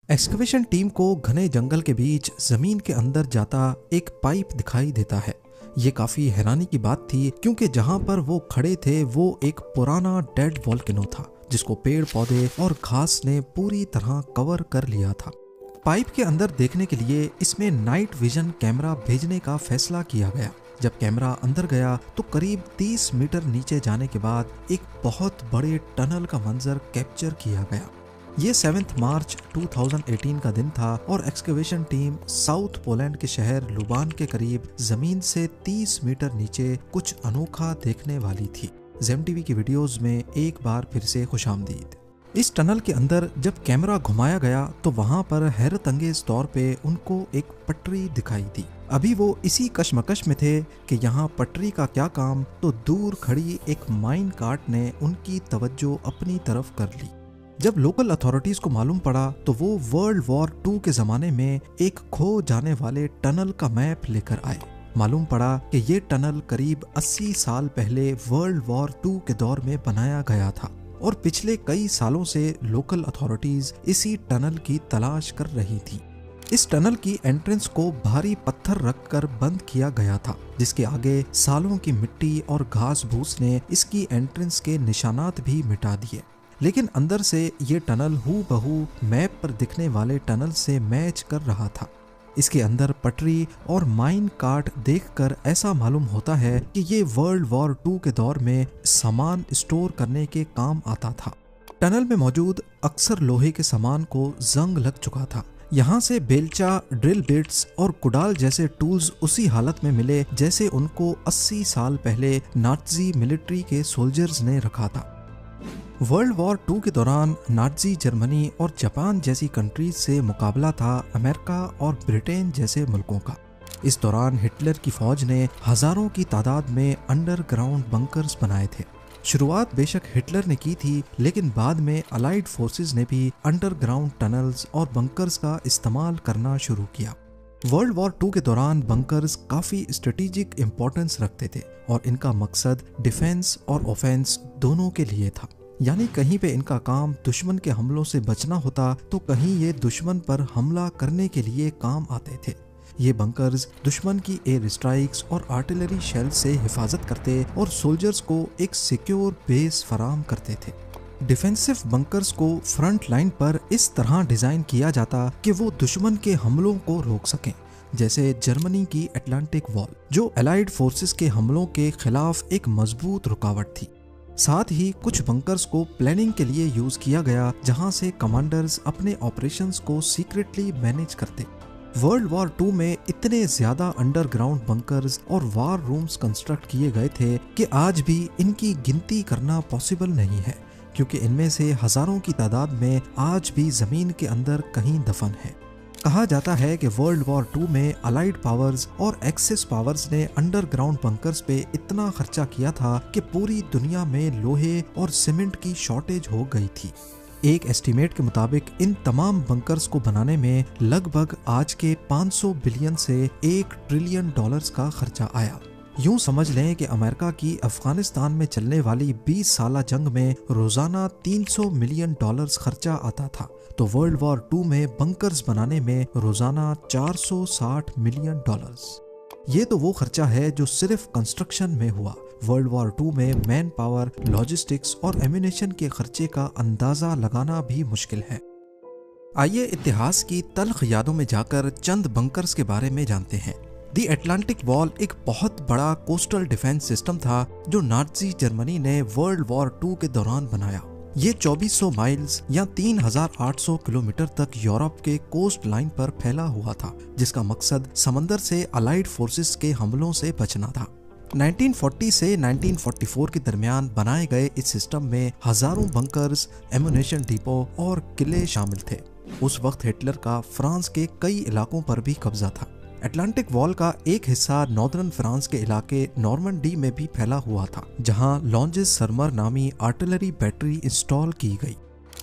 Excavation team को घने जंगल के बीच जमीन के अंदर जाता एक पाइप दिखाई देता है। ये काफी हैरानी की बात थी क्योंकि जहां पर वो खड़े थे वो एक पुराना डेड वोल्केनो था जिसको पेड़ पौधे और घास ने पूरी तरह कवर कर लिया था। पाइप के अंदर देखने के लिए इसमें नाइट विजन कैमरा भेजने का फैसला किया गया। जब कैमरा अंदर गया तो करीब 30 मीटर नीचे जाने के बाद एक बहुत बड़े टनल का मंजर कैप्चर किया गया। ये 7 मार्च 2018 का दिन था और एक्सकवेशन टीम साउथ पोलैंड के शहर लुबान के करीब जमीन से 30 मीटर नीचे कुछ अनोखा देखने वाली थी। जेम टीवी की वीडियोस में एक बार फिर से खुशामदीद। इस टनल के अंदर जब कैमरा घुमाया गया तो वहां पर हैरत अंगेज तौर पे उनको एक पटरी दिखाई दी। अभी वो इसी कशमकश में थे कि यहाँ पटरी का क्या काम, तो दूर खड़ी एक माइन कार्ट ने उनकी तवज्जो अपनी तरफ कर ली। जब लोकल अथॉरिटीज को मालूम पड़ा तो वो वर्ल्ड वॉर 2 के जमाने में एक खो जाने वाले टनल का मैप लेकर आए। मालूम पड़ा कि ये टनल करीब 80 साल पहले वर्ल्ड वॉर 2 के दौर में बनाया गया था और पिछले कई सालों से लोकल अथॉरिटीज इसी टनल की तलाश कर रही थी। इस टनल की एंट्रेंस को भारी पत्थर रखकर बंद किया गया था, जिसके आगे सालों की मिट्टी और घास भूस ने इसकी एंट्रेंस के निशानात भी मिटा दिए। लेकिन अंदर से ये टनल हूबहू मैप पर दिखने वाले टनल से मैच कर रहा था। इसके अंदर पटरी और माइन कार्ट देखकर ऐसा मालूम होता है कि ये वर्ल्ड वॉर 2 के दौर में सामान स्टोर करने के काम आता था। टनल में मौजूद अक्सर लोहे के सामान को जंग लग चुका था। यहाँ से बेलचा, ड्रिल बिट्स और कुडाल जैसे टूल्स उसी हालत में मिले जैसे उनको 80 साल पहले नाज़ी मिलिट्री के सोल्जर्स ने रखा था। वर्ल्ड वॉर 2 के दौरान नाज़ी जर्मनी और जापान जैसी कंट्रीज से मुकाबला था अमेरिका और ब्रिटेन जैसे मुल्कों का। इस दौरान हिटलर की फौज ने हजारों की तादाद में अंडरग्राउंड बंकर्स बनाए थे। शुरुआत बेशक हिटलर ने की थी, लेकिन बाद में अलाइड फोर्सेस ने भी अंडरग्राउंड टनल्स और बंकर्स का इस्तेमाल करना शुरू किया। वर्ल्ड वॉर 2 के दौरान बंकर्स काफी स्ट्रेटेजिक इंपॉर्टेंस रखते थे और इनका मकसद डिफेंस और ऑफेंस दोनों के लिए था। यानी कहीं पे इनका काम दुश्मन के हमलों से बचना होता तो कहीं ये दुश्मन पर हमला करने के लिए काम आते थे। ये बंकर्स दुश्मन की एयर स्ट्राइक्स और आर्टिलरी शेल से हिफाजत करते और सोल्जर्स को एक सिक्योर बेस फराम करते थे। डिफेंसिव बंकर्स को फ्रंट लाइन पर इस तरह डिजाइन किया जाता कि वो दुश्मन के हमलों को रोक सकें, जैसे जर्मनी की अटलांटिक वॉल, जो अलाइड फोर्सेस के हमलों के खिलाफ एक मजबूत रुकावट थी। साथ ही कुछ बंकर्स को प्लानिंग के लिए यूज किया गया, जहां से कमांडर्स अपने ऑपरेशंस को सीक्रेटली मैनेज करते। वर्ल्ड वॉर 2 में इतने ज्यादा अंडरग्राउंड बंकर्स और वार रूम्स कंस्ट्रक्ट किए गए थे कि आज भी इनकी गिनती करना पॉसिबल नहीं है, क्योंकि इनमें से हजारों की तादाद में आज भी जमीन के अंदर कहीं दफन है। कहा जाता है कि वर्ल्ड वॉर 2 में अलाइड पावर्स और एक्सिस पावर्स ने अंडरग्राउंड बंकर्स पे इतना खर्चा किया था कि पूरी दुनिया में लोहे और सीमेंट की शॉर्टेज हो गई थी। एक एस्टीमेट के मुताबिक इन तमाम बंकर्स को बनाने में लगभग आज के 500 बिलियन से 1 ट्रिलियन डॉलर्स का खर्चा आया। यूं समझ लें कि अमेरिका की अफगानिस्तान में चलने वाली 20 साला जंग में रोजाना 300 मिलियन डॉलर्स खर्चा आता था, तो वर्ल्ड वॉर 2 में बंकर्स बनाने में रोजाना 460 मिलियन डॉलर्स। ये तो वो खर्चा है जो सिर्फ कंस्ट्रक्शन में हुआ। वर्ल्ड वॉर 2 में मैन पावर, लॉजिस्टिक्स और एम्यूनेशन के खर्चे का अंदाजा लगाना भी मुश्किल है। आइए इतिहास की तल्ख यादों में जाकर चंद बंकर्स के बारे में जानते हैं। दी अटलांटिक वॉल एक बहुत बड़ा कोस्टल डिफेंस सिस्टम था जो नाज़ी जर्मनी ने वर्ल्ड वॉर 2 के दौरान बनाया। ये 2400 माइल्स या 3800 किलोमीटर तक यूरोप के कोस्ट लाइन पर फैला हुआ था, जिसका मकसद समंदर से अलाइड फोर्सेस के हमलों से बचना था। 1940 से 1944 के दरमियान बनाए गए इस सिस्टम में हजारों बंकर्स, एम्यूनेशन डिपो और किले शामिल थे। उस वक्त हिटलर का फ्रांस के कई इलाकों पर भी कब्जा था। अटलांटिक वॉल का एक हिस्सा नॉर्दर्न फ्रांस के इलाके नॉर्मंडी में भी फैला हुआ था, जहां लॉन्जेस सरमर नामी आर्टिलरी बैटरी इंस्टॉल की गई।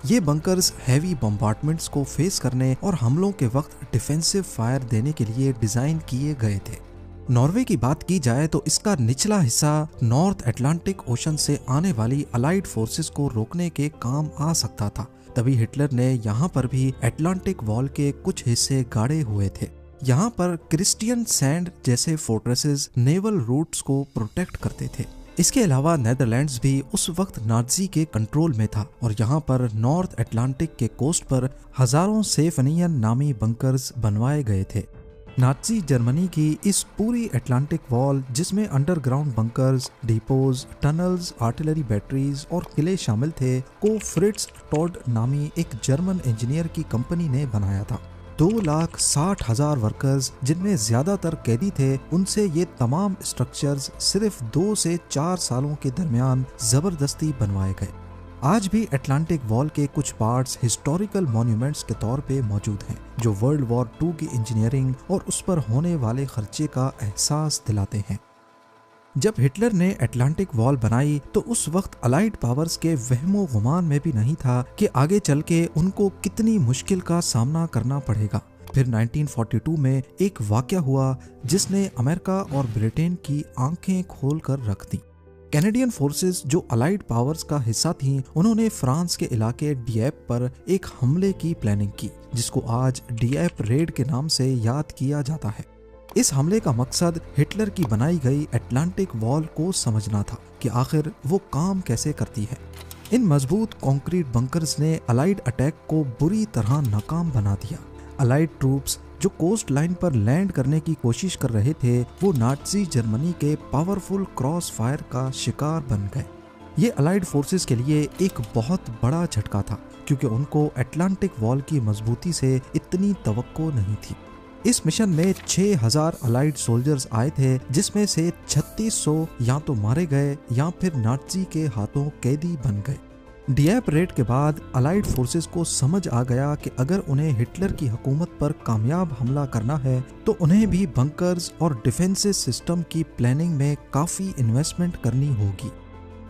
ये बंकर्स हैवी बम्बार्डमेंट्स को फेस करने और हमलों के वक्त डिफेंसिव फायर देने के लिए डिजाइन किए गए थे। नॉर्वे की बात की जाए तो इसका निचला हिस्सा नॉर्थ अटलांटिक ओशन से आने वाली अलाइड फोर्सेस को रोकने के काम आ सकता था, तभी हिटलर ने यहाँ पर भी अटलांटिक वॉल के कुछ हिस्से गाड़े हुए थे। यहाँ पर क्रिस्टियन सैंड जैसे फोर्ट्रेसेस नेवल रूट्स को प्रोटेक्ट करते थे। इसके अलावा नेदरलैंड्स भी उस वक्त नाजी के कंट्रोल में था और यहाँ पर नॉर्थ अटलांटिक के कोस्ट पर हजारों सेफनियन नामी बंकर्स बनवाए गए थे। नाजी जर्मनी की इस पूरी अटलांटिक वॉल, जिसमें underground bunkers, depots, tunnels, artillery batteries और किले शामिल थे, को फ्रिट्ज टॉड नामी एक जर्मन इंजीनियर की कंपनी ने बनाया था। 2,60,000 वर्कर्स, जिनमें ज्यादातर कैदी थे, उनसे ये तमाम स्ट्रक्चर्स सिर्फ 2 से 4 सालों के दरमियान जबरदस्ती बनवाए गए। आज भी अटलांटिक वॉल के कुछ पार्ट्स हिस्टोरिकल मॉन्यूमेंट्स के तौर पे मौजूद हैं, जो वर्ल्ड वॉर 2 की इंजीनियरिंग और उस पर होने वाले खर्चे का एहसास दिलाते हैं। जब हिटलर ने अटलांटिक वॉल बनाई तो उस वक्त अलाइड पावर्स के वहमो गुमान में भी नहीं था कि आगे चल के उनको कितनी मुश्किल का सामना करना पड़ेगा। फिर 1942 में एक वाकया हुआ जिसने अमेरिका और ब्रिटेन की आंखें खोल कर रख दी। कैनेडियन फोर्सेस, जो अलाइड पावर्स का हिस्सा थीं, उन्होंने फ्रांस के इलाके डिएप पर एक हमले की प्लानिंग की, जिसको आज डिएप रेड के नाम से याद किया जाता है। इस हमले का मकसद हिटलर की बनाई गई अटलांटिक वॉल को समझना था कि आखिर वो काम कैसे करती है। इन मजबूत कंक्रीट बंकर्स ने अलाइड अटैक को बुरी तरह नाकाम बना दिया। अलाइड ट्रूप्स जो कोस्ट लाइन पर लैंड करने की कोशिश कर रहे थे, वो नाजी जर्मनी के पावरफुल क्रॉस फायर का शिकार बन गए। ये अलाइड फोर्सेस के लिए एक बहुत बड़ा झटका था, क्योंकि उनको अटलांटिक वॉल की मजबूती से इतनी तवक्को नहीं थी। इस मिशन में 6,000 अलाइड सोल्जर्स आए थे, जिसमें से 3600 या तो मारे गए या फिर नाजी के हाथों कैदी बन गए। डिएप रेड के बाद अलाइड फोर्सेस को समझ आ गया कि अगर उन्हें हिटलर की हुकूमत पर कामयाब हमला करना है तो उन्हें भी बंकर्स और डिफेंसिव सिस्टम की प्लानिंग में काफ़ी इन्वेस्टमेंट करनी होगी।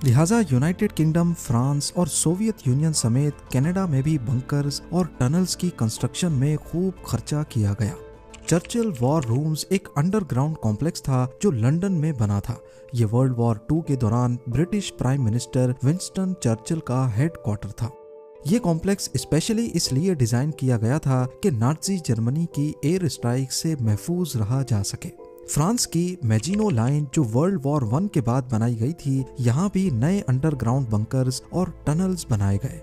लिहाजा यूनाइटेड किंगडम, फ्रांस और सोवियत यूनियन समेत कनाडा में भी बंकर्स और टनल्स की कंस्ट्रक्शन में खूब खर्चा किया गया। चर्चिल वॉर रूम्स एक अंडरग्राउंड कॉम्प्लेक्स था जो लंदन में बना था। ये वर्ल्ड वॉर 2 के दौरान British prime minister Winston Churchill का हेडक्वार्टर था। ये कॉम्प्लेक्स स्पेशली इसलिए डिजाइन किया गया था कि नाजी जर्मनी की एयर स्ट्राइक से महफूज रहा जा सके। फ्रांस की मैजिनो लाइन, जो वर्ल्ड वॉर 1 के बाद बनाई गई थी, यहाँ भी नए अंडरग्राउंड बंकर्स और टनल्स बनाए गए।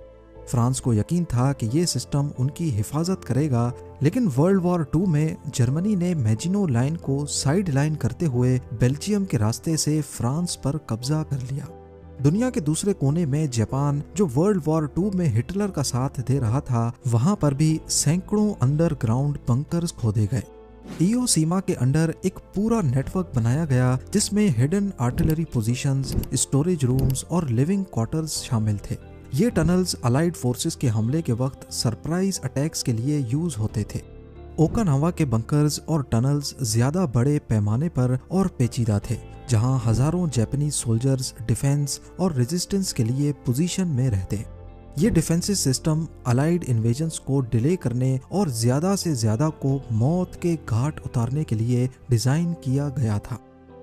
फ्रांस को यकीन था कि ये सिस्टम उनकी हिफाजत करेगा, लेकिन वर्ल्ड वॉर 2 में जर्मनी ने मैजिनो लाइन को साइड लाइन करते हुए बेल्जियम के रास्ते से फ्रांस पर कब्जा कर लिया। दुनिया के दूसरे कोने में जापान, जो वर्ल्ड वॉर 2 में हिटलर का साथ दे रहा था, वहां पर भी सैकड़ों अंडरग्राउंड बंकर्स खोदे गए। ईओ सीमा के अंडर एक पूरा नेटवर्क बनाया गया, जिसमें hidden artillery positions, storage rooms और लिविंग क्वार्टर्स शामिल थे। ये टनल्स अलाइड फोर्सेस के हमले के वक्त सरप्राइज अटैक्स के लिए यूज होते थे। ओकानावा के बंकर्स और टनल्स ज्यादा बड़े पैमाने पर और पेचीदा थे, जहां हजारों जापानीज सोल्जर्स डिफेंस और रेजिस्टेंस के लिए पोजीशन में रहते। ये डिफेंसिव सिस्टम अलाइड इन्वेजन्स को डिले करने और ज्यादा से ज्यादा को मौत के घाट उतारने के लिए डिजाइन किया गया था।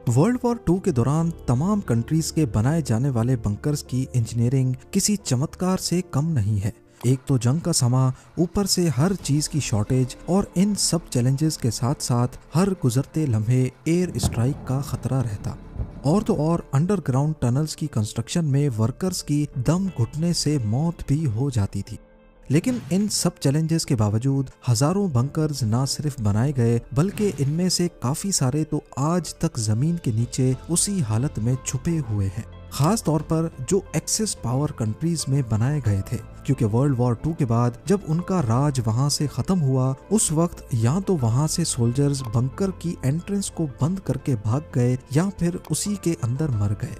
वर्ल्ड वॉर 2 के दौरान तमाम कंट्रीज के बनाए जाने वाले बंकर्स की इंजीनियरिंग किसी चमत्कार से कम नहीं है। एक तो जंग का समा, ऊपर से हर चीज की शॉर्टेज, और इन सब चैलेंजेस के साथ साथ हर गुजरते लम्हे एयर स्ट्राइक का खतरा रहता। और तो और अंडरग्राउंड टनल्स की कंस्ट्रक्शन में वर्कर्स की दम घुटने से मौत भी हो जाती थी। लेकिन इन सब चैलेंजेस के बावजूद हजारों बंकर्स ना सिर्फ बनाए गए, बल्कि इनमें से काफी सारे तो आज तक जमीन के नीचे उसी हालत में छुपे हुए हैं, खास तौर पर जो एक्सेस पावर कंट्रीज में बनाए गए थे, क्योंकि वर्ल्ड वॉर 2 के बाद जब उनका राज वहां से खत्म हुआ, उस वक्त या तो वहां से सोल्जर्स बंकर की एंट्रेंस को बंद करके भाग गए या फिर उसी के अंदर मर गए।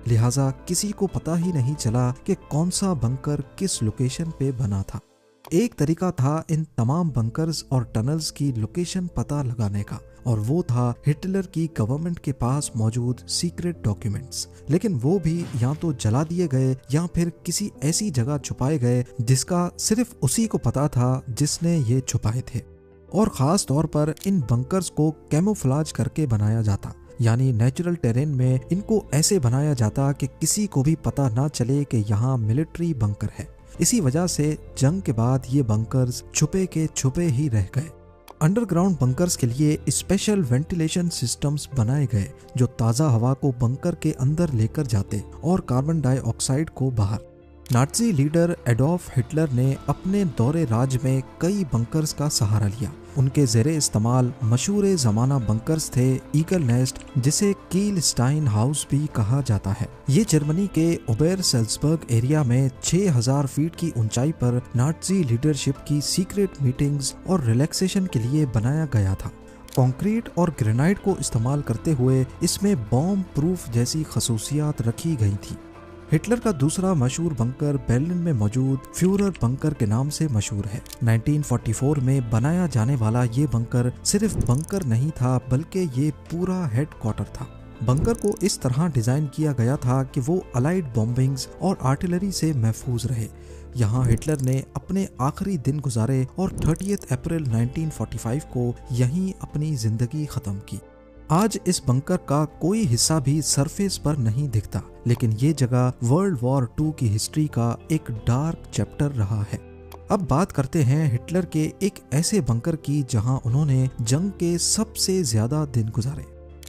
लिहाजा किसी को पता ही नहीं चला कि कौन सा बंकर किस लोकेशन पे बना था। एक तरीका था इन तमाम बंकर्स और टनल्स की लोकेशन पता लगाने का, और वो था हिटलर की गवर्नमेंट के पास मौजूद सीक्रेट डॉक्यूमेंट्स। लेकिन वो भी या तो जला दिए गए या फिर किसी ऐसी जगह छुपाए गए जिसका सिर्फ उसी को पता था जिसने ये छुपाए थे। और खास तौर पर इन बंकर्स को कैमोफ्लाज करके बनाया जाता, यानी नेचुरल टेरेन में इनको ऐसे बनाया जाता कि किसी को भी पता ना चले कि यहाँ मिलिट्री बंकर है। इसी वजह से जंग के बाद ये बंकर्स छुपे के छुपे ही रह गए। अंडरग्राउंड बंकर्स के लिए स्पेशल वेंटिलेशन सिस्टम्स बनाए गए जो ताज़ा हवा को बंकर के अंदर लेकर जाते और कार्बन डाइऑक्साइड को बाहर। नाज़ी लीडर एडोल्फ हिटलर ने अपने दौरे राज में कई बंकर्स का सहारा लिया। उनके ज़ेरे इस्तेमाल मशहूर ज़माना बंकर्स थे ईगल नेस्ट, जिसे कील स्टाइन हाउस भी कहा जाता है। ये जर्मनी के ओबेरसेल्ज़बर्ग एरिया में 6000 फीट की ऊंचाई पर नाज़ी लीडरशिप की सीक्रेट मीटिंग्स और रिलैक्सेशन के लिए बनाया गया था। कंक्रीट और ग्रेनाइट को इस्तेमाल करते हुए इसमें बॉम्ब प्रूफ जैसी खसूसियात रखी गई थी। हिटलर का दूसरा मशहूर बंकर बर्लिन में मौजूद फ्यूरर बंकर के नाम से मशहूर है। 1944 में बनाया जाने वाला ये बंकर सिर्फ बंकर नहीं था बल्कि ये पूरा हेडक्वार्टर था। बंकर को इस तरह डिजाइन किया गया था कि वो अलाइड बॉम्बिंग्स और आर्टिलरी से महफूज रहे। यहाँ हिटलर ने अपने आखिरी दिन गुजारे और 30 अप्रैल 1945 को यहीं अपनी जिंदगी खत्म की। आज इस बंकर का कोई हिस्सा भी सरफेस पर नहीं दिखता, लेकिन ये जगह वर्ल्ड वॉर 2 की हिस्ट्री का एक डार्क चैप्टर रहा है। अब बात करते हैं हिटलर के एक ऐसे बंकर की जहां उन्होंने जंग के सबसे ज्यादा दिन गुजारे।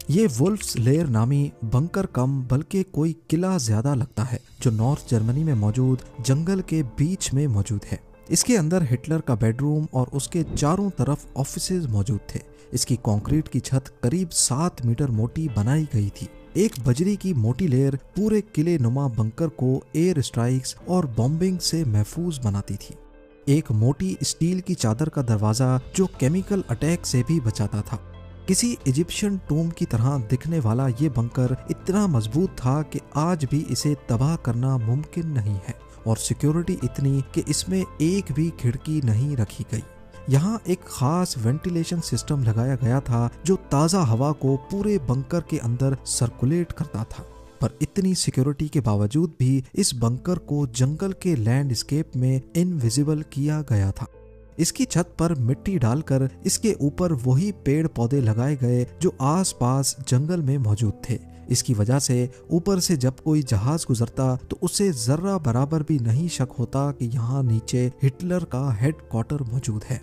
ये वुल्फ्स लेयर नामी बंकर कम बल्कि कोई किला ज्यादा लगता है जो नॉर्थ जर्मनी में मौजूद जंगल के बीच में मौजूद है। इसके अंदर हिटलर का बेडरूम और उसके चारों तरफ ऑफिसेज मौजूद थे। इसकी कंक्रीट की छत करीब 7 मीटर मोटी बनाई गई थी। एक बजरी की मोटी लेयर पूरे किले नुमा बंकर को एयर स्ट्राइक्स और बॉम्बिंग से महफूज बनाती थी। एक मोटी स्टील की चादर का दरवाजा जो केमिकल अटैक से भी बचाता था। किसी इजिप्शियन टूम की तरह दिखने वाला ये बंकर इतना मजबूत था कि आज भी इसे तबाह करना मुमकिन नहीं है, और सिक्योरिटी इतनी कि इसमें एक भी खिड़की नहीं रखी गई। यहाँ एक खास वेंटिलेशन सिस्टम लगाया गया था जो ताज़ा हवा को पूरे बंकर के अंदर सर्कुलेट करता था। पर इतनी सिक्योरिटी के बावजूद भी इस बंकर को जंगल के लैंडस्केप में इनविजिबल किया गया था। इसकी छत पर मिट्टी डालकर इसके ऊपर वही पेड़ पौधे लगाए गए जो आसपास जंगल में मौजूद थे। इसकी वजह से यूपर से जब कोई जहाज गुजरता तो उसे जर्रा बराबर भी नहीं शक होता कि यहाँ नीचे हिटलर का हेडक्वार्टर मौजूद है।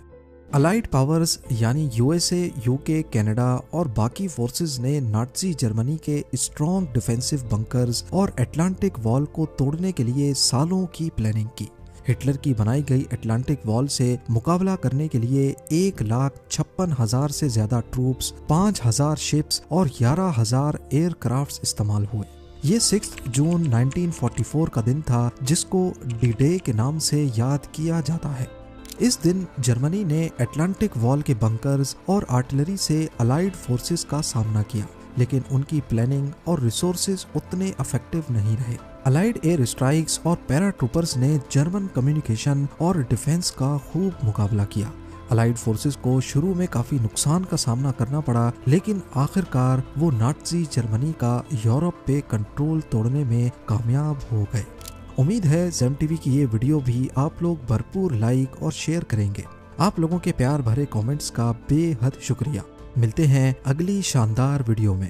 अलाइड पावर्स यानी यूएसए, यूके, कनाडा और बाकी फोर्सेस ने नाज़ी जर्मनी के स्ट्रॉन्ग डिफेंसिव बंकर्स और अटलांटिक वॉल को तोड़ने के लिए सालों की प्लानिंग की। हिटलर की बनाई गई अटलांटिक वॉल से मुकाबला करने के लिए 1,56,000 से ज्यादा ट्रूप्स, 5,000 शिप्स और 11,000 एयरक्राफ्ट्स इस्तेमाल हुए। ये 6 जून 1944 का दिन था जिसको डी डे के नाम से याद किया जाता है। इस दिन जर्मनी ने अटलांटिक वॉल के बंकर्स और आर्टिलरी से अलाइड फोर्सेस का सामना किया, लेकिन उनकी प्लानिंग और रिसोर्सेज उतने इफेक्टिव नहीं रहे। अलाइड एयर स्ट्राइक्स और पैराट्रूपर्स ने जर्मन कम्युनिकेशन और डिफेंस का खूब मुकाबला किया। अलाइड फोर्सेस को शुरू में काफी नुकसान का सामना करना पड़ा, लेकिन आखिरकार वो नाज़ी जर्मनी का यूरोप पे कंट्रोल तोड़ने में कामयाब हो गए। उम्मीद है ज़ेम टीवी की ये वीडियो भी आप लोग भरपूर लाइक और शेयर करेंगे। आप लोगों के प्यार भरे कमेंट्स का बेहद शुक्रिया। मिलते हैं अगली शानदार वीडियो में।